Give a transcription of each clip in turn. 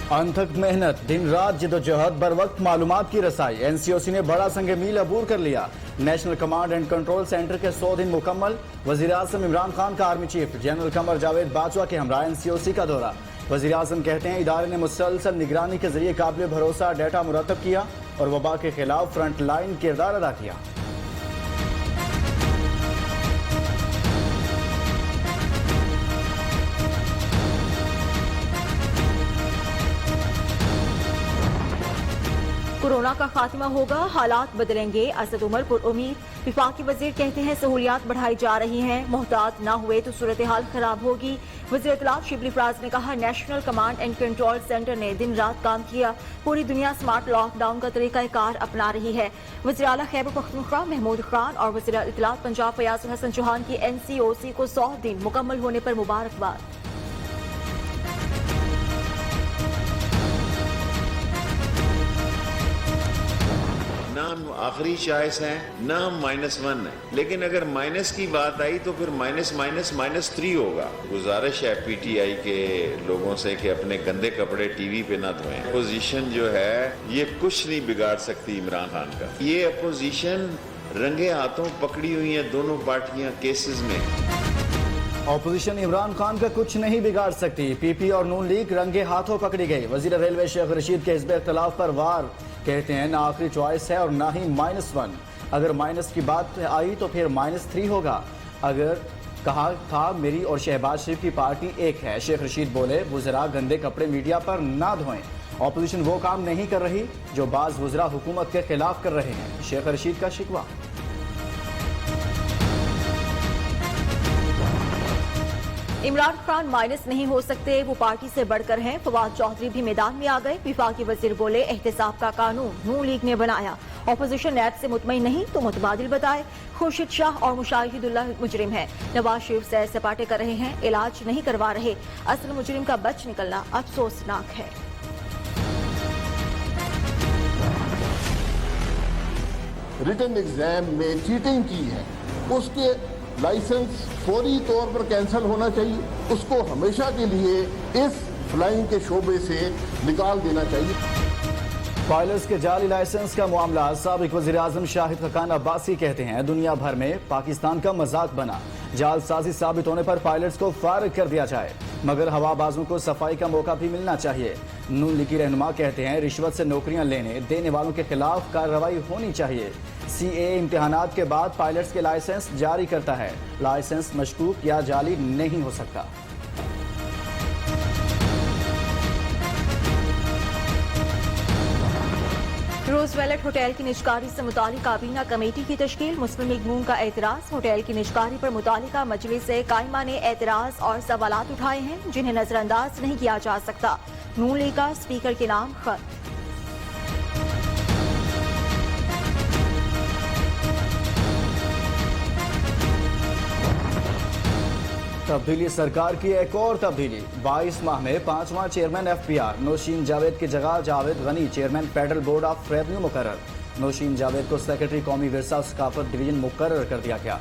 अनथक मेहनत, दिन रात जिदोजहद, बर वक्त मालूमात की रसाई। एनसीओसी ने बड़ा संग मील अबूर कर लिया। National command and control centre के 100 दिन मुकम्मल। वजीर आजम इमरान खान का army chief general Qamar Javed Bajwa के हमरा एनसीओसी का दौरा। वजीर आजम कहते हैं इदारे ने मुसलसल निगरानी के जरिए काबिल भरोसा डाटा मुरतब किया और वबा के खिलाफ फ्रंट लाइन किरदार अदा किया। कोरोना का खात्मा होगा, हालात बदलेंगे। असद उमर पुरउम्मीद। विफाकी वजीर कहते हैं सहूलियात बढ़ाई जा रही हैं, मोहतात ना हुए तो सूरत हाल खराब होगी। वजीर इत्तलात शिबली फराज ने कहा national command and control centre ने दिन रात काम किया। पूरी दुनिया स्मार्ट लॉकडाउन का तरीकाकार अपना रही है। वज़ीर आला खैबर पख्तूनख्वा महमूद खान और वज़ीर इत्तलात पंजाब फयाज हसन चौहान की एनसीओसी को 100 दिन मुकम्मल होने पर मुबारकबाद। नाम आखिरी चॉइस है, नाम -1 है, लेकिन अगर माइनस की बात आई तो फिर -3 होगा। गुजारिश है पीटीआई के लोगों से कि अपने गंदे कपड़े टीवी पे ना धोएं। अपोजिशन जो है ये कुछ नहीं बिगाड़ सकती इमरान खान का। ये अपोजिशन रंगे हाथों पकड़ी हुई है दोनों पार्टियां केसेस में। ऑपोजिशन इमरान खान का कुछ नहीं बिगाड़ सकती। पीपी और नून लीग रंगे हाथों पकड़ी गई। वजीर रेलवे शेख रशीद के हिस्ब इख्तलाफ पर वार। कहते हैं ना आखिरी चॉइस है और ना ही -1। अगर माइनस की बात आई तो फिर -3 होगा। अगर कहा था मेरी और शहबाज शरीफ की पार्टी एक है। शेख रशीद बोले वज़रा गंदे कपड़े मीडिया पर ना धोएं। ऑपोजिशन वो काम नहीं कर रही जो बाज वज़रा हुकूमत के खिलाफ कर रहे हैं। शेख रशीद का शिकवा। इमरान खान माइनस नहीं हो सकते, वो पार्टी से बढ़कर हैं। फवाद चौधरी भी मैदान में आ गए। विफाकी वजीर बोले एहतसाब का कानून नून लीग ने बनाया। ऑपोजिशन नेट से मुतमईन नहीं तो मुतबादिल बताए। खुर्शीद शाह और मुशाहिदुल्लाह मुजरिम है। नवाज शरीफ सैर सपाटे कर रहे हैं, इलाज नहीं करवा रहे। असल मुजरिम का बच निकलना अफसोसनाक है। रिटन एग्जाम में चीटिंग की है, उसके लाइसेंस फौरी तौर पर कैंसिल होना चाहिए। उसको हमेशा के लिए इस फ्लाइंग के शोबे से निकाल देना चाहिए। पायलट्स के जाली लाइसेंस का मामला साबिक वज़ीर आज़म शाहिद खकान अब्बासी कहते हैं दुनिया भर में पाकिस्तान का मजाक बना। जालसाजी साबित होने पर पायलट्स को फारिग कर दिया जाए, मगर हवाबाजों को सफाई का मौका भी मिलना चाहिए। नून लीगी रहनुमा कहते हैं रिश्वत से नौकरियां लेने देने वालों के खिलाफ कार्रवाई होनी चाहिए। सीए इम्तिहानात के बाद पायलट्स के लाइसेंस जारी करता है। लाइसेंस मशकूक या जाली नहीं हो सकता। रोजवेलेट होटल की निजकारी से मुतालिक काबीना कमेटी की तश्कील। मुस्लिम लीग नून का एतराज। होटल की निजकारी पर मुतालिका मजलिस कायमा ने एतराज और सवालात उठाए हैं जिन्हें नजरअंदाज नहीं किया जा सकता। नून लीग का स्पीकर के नाम खत। तब्दीली सरकार की एक और तब्दीली। 22 माह में 5वां चेयरमैन एफपीआर नौशीन जावेद की जगह Javed Ghani chairman federal board of revenue मुकर्रर। नौशीन जावेद को सेक्रेटरी कौमी विरसा और सकाफत डिवीजन मुकर्रर कर दिया गया।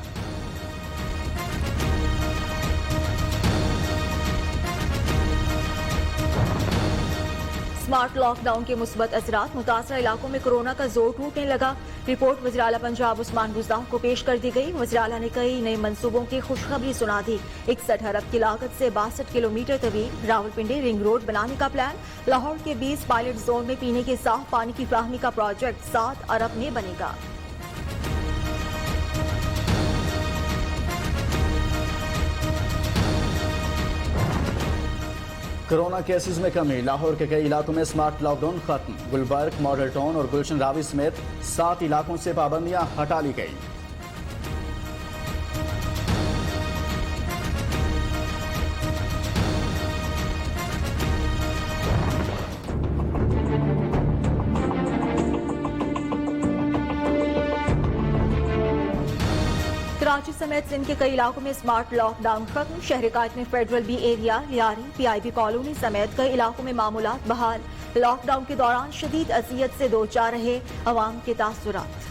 स्मार्ट लॉकडाउन के मुस्बत असरात। मुतासरा इलाकों में कोरोना का जोर टूटने लगा। रिपोर्ट वज़ीर आला पंजाब उस्मान बुज़दार को पेश कर दी गई। वज़ीर आला ने कई नए मंसूबों की खुशखबरी सुना दी। 61 अरब की लागत से 62 किलोमीटर तवील रावलपिंडी रिंग रोड बनाने का प्लान। लाहौर के 20 पायलट जोन में पीने के साफ पानी की फ्राहमी का प्रोजेक्ट 7 अरब में बनेगा। कोरोना केसेस में कमी। लाहौर के कई इलाकों में स्मार्ट लॉकडाउन खत्म। गुलबर्ग, मॉडल टाउन और गुलशन रावी समेत 7 इलाकों से पाबंदियां हटा ली गई। कराची समेत सिंध के कई इलाकों में स्मार्ट लॉकडाउन खत्म। शहर कायद में federal B area, Lyari, PIB colony समेत कई इलाकों में मामूलात बहाल। लॉकडाउन के दौरान शदीद अजियत से दो चार रहे अवाम के तासुरात।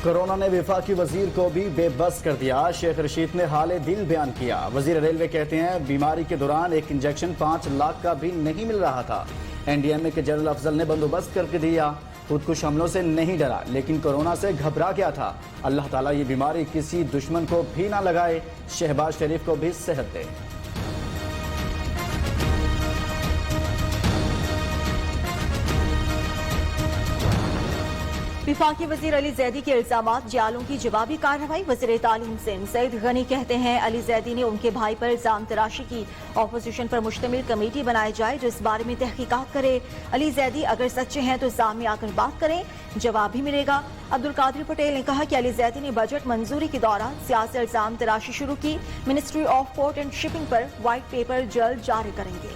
कोरोना ने वफाकी वजीर को भी बेबस कर दिया। शेख रशीद ने हाले दिल बयान किया। वजीर रेलवे कहते हैं बीमारी के दौरान एक इंजेक्शन 5 लाख का भी नहीं मिल रहा था। NDMA के जनरल अफजल ने बंदोबस्त करके दिया। खुदकुश हमलों से नहीं डरा लेकिन कोरोना से घबरा गया था। अल्लाह ताला ये बीमारी किसी दुश्मन को भी ना लगाए। शहबाज शरीफ को भी सेहत दे। विफाकी वजीर अली जैदी के इल्जामात जालों की जवाबी कार्रवाई। वजीर तालीम सिंध सईद गनी कहते हैं अली जैदी ने उनके भाई पर इल्जाम तराशी की। ऑपोजिशन पर मुश्तमिल कमेटी बनाई जाए जो इस बारे में तहकीकात करे। अली जैदी अगर सच्चे हैं तो सामने आकर बात करें, जवाब भी मिलेगा। अब्दुल कादिर पटेल ने कहा कि अली जैदी ने बजट मंजूरी के दौरान सियासी इल्जाम तराशी शुरू की। Ministry of port and shipping पर व्हाइट पेपर जल्द जारी करेंगे।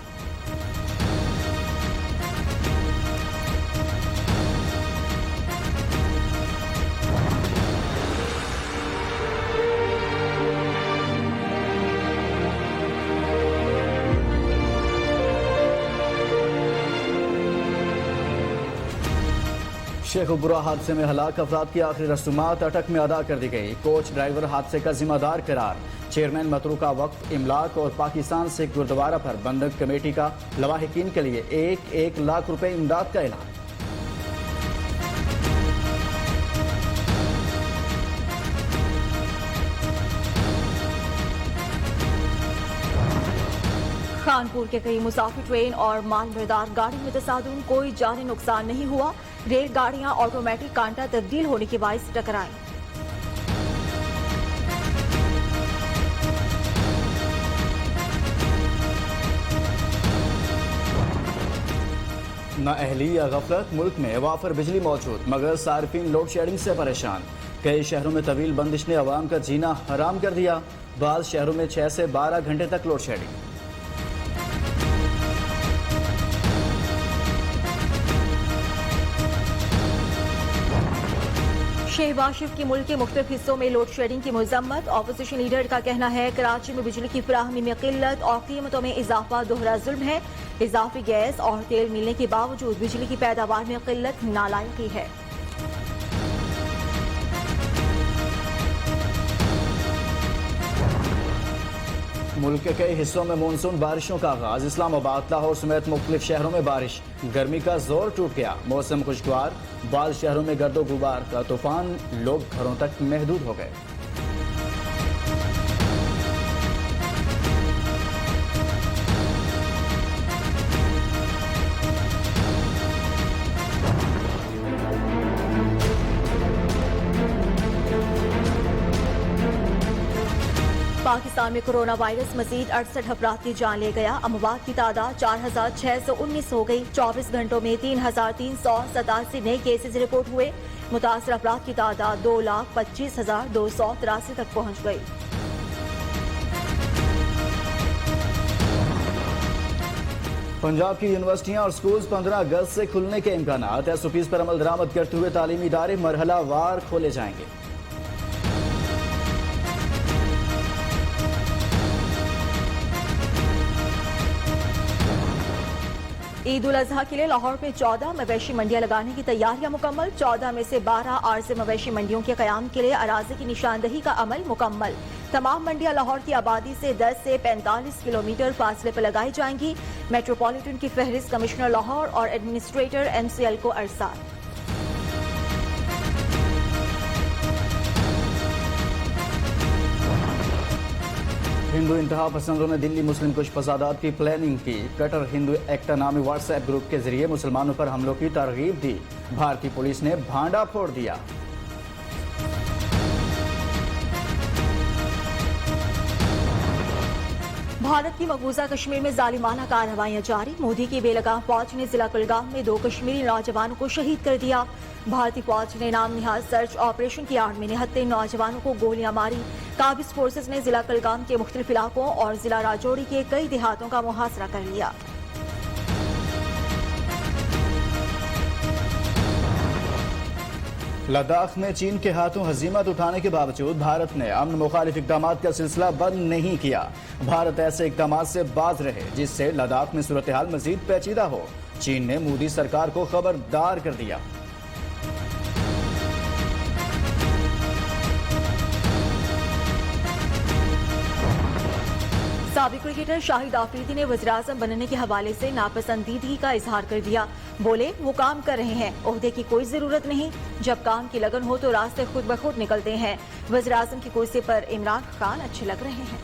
शेखपुरा हादसे में हलाक अफराद की आखिरी रसूमात अटक में अदा कर दी गई। कोच ड्राइवर हादसे का जिम्मेदार करार। चेयरमैन मतरूका वक्फ इमलाक और पाकिस्तान से गुरुद्वारा पर बंधक कमेटी का लवाहिकीन के लिए 1 लाख रुपए इमदाद का ऐलान। खानपुर के कई मुसाफिर ट्रेन और मालबरदार गाड़ी में तसादुम, कोई जानी नुकसान नहीं हुआ। रेलगाड़ियां ऑटोमेटिक कांटा तब्दील होने के बायस टकराई। नाअहली या गफलत, मुल्क में वाफर बिजली मौजूद मगर सार्फिन लोड शेडिंग से परेशान। कई शहरों में तवील बंदिश ने अवाम का जीना हराम कर दिया। बाज़ शहरों में 6 से 12 घंटे तक लोड शेडिंग। शहबाज शरीफ की मुल्क के मुख्तलिफ हिस्सों में लोड शेडिंग की मजम्मत। ऑपोजिशन लीडर का कहना है कराची में बिजली की फराहमी में किल्लत और कीमतों में इजाफा दोहरा जुल्म है। इजाफी गैस और तेल मिलने के बावजूद बिजली की पैदावार में किल्लत नालायकी है। मुल्क के कई हिस्सों में मानसून बारिशों का आगाज। इस्लामाबाद, लाहौर समेत मुख्तलिफ शहरों में बारिश। गर्मी का जोर टूट गया। मौसम खुशगवार। बाद शहरों में गर्दो गुबार का तूफान। लोग घरों तक महदूद हो गए। पाकिस्तान में कोरोना वायरस मजीद 68 अफराद की जान ले गया। अमवात की तादाद 4619 हो गई। 24 घंटों में 3387 नए केसेज रिपोर्ट हुए। मुतासर अफराद की तादाद 2,25,283 तक पहुंच गई। पंजाब की यूनिवर्सिटियां और स्कूल्स 15 अगस्त से खुलने के इम्कानात। SOPs पर अमल दरामद करते हुए तालीमी इदारे मरहला वार खोले जाएंगे। ईद उल अजहा के लिए लाहौर में 14 मवेशी मंडियां लगाने की तैयारियां मुकम्मल। 14 में से 12 आरज़ी मवेशी मंडियों के कयाम के लिए अराज़ी की निशानदही का अमल मुकम्मल। तमाम मंडियां लाहौर की आबादी से 10 से 45 किलोमीटर फासले पर लगाई जाएंगी। मेट्रोपॉलिटन की फहरिस्त कमिश्नर लाहौर और एडमिनिस्ट्रेटर MCL को अरसाल। हिंदू इंतहा पसंदों ने दिल्ली मुस्लिम कुछ फसादात की प्लानिंग की। कटर हिंदू एक्टा नामी व्हाट्सएप ग्रुप के जरिए मुसलमानों पर हमलों की तरगीब दी। भारतीय पुलिस ने भांडा फोड़ दिया। भारत की मकबूजा कश्मीर में जालिमाना कार्रवाइयां जारी। मोदी की बेलगाम फौज ने जिला कुलगाम में 2 कश्मीरी नौजवानों को शहीद कर दिया। भारतीय फौज ने नाम निहाद सर्च ऑपरेशन की आड़ में निहत्ते नौजवानों को गोलियां मारी। काबिज फोर्सेज ने जिला कुलगाम के मुख्तलिफ इलाकों और जिला राजौरी के कई देहातों का मुहासरा कर लिया। लद्दाख में चीन के हाथों हजीमत उठाने के बावजूद भारत ने अमन मुखालिफ इक़दामात का सिलसिला बंद नहीं किया। भारत ऐसे इक़दामात से बाज रहे जिससे लद्दाख में सूरत हाल मजीद पेचीदा हो। चीन ने मोदी सरकार को खबरदार कर दिया। साबिक क्रिकेटर शाहिद आफरीदी ने वज़ीर-ए-आज़म बनने के हवाले से नापसंदीदगी का इजहार कर दिया। बोले वो काम कर रहे हैं, ओहदे की कोई जरूरत नहीं, जब काम की लगन हो तो रास्ते खुद ब खुद निकलते हैं। वज़ीर-ए-आज़म की कुर्सी पर इमरान खान अच्छे लग रहे हैं।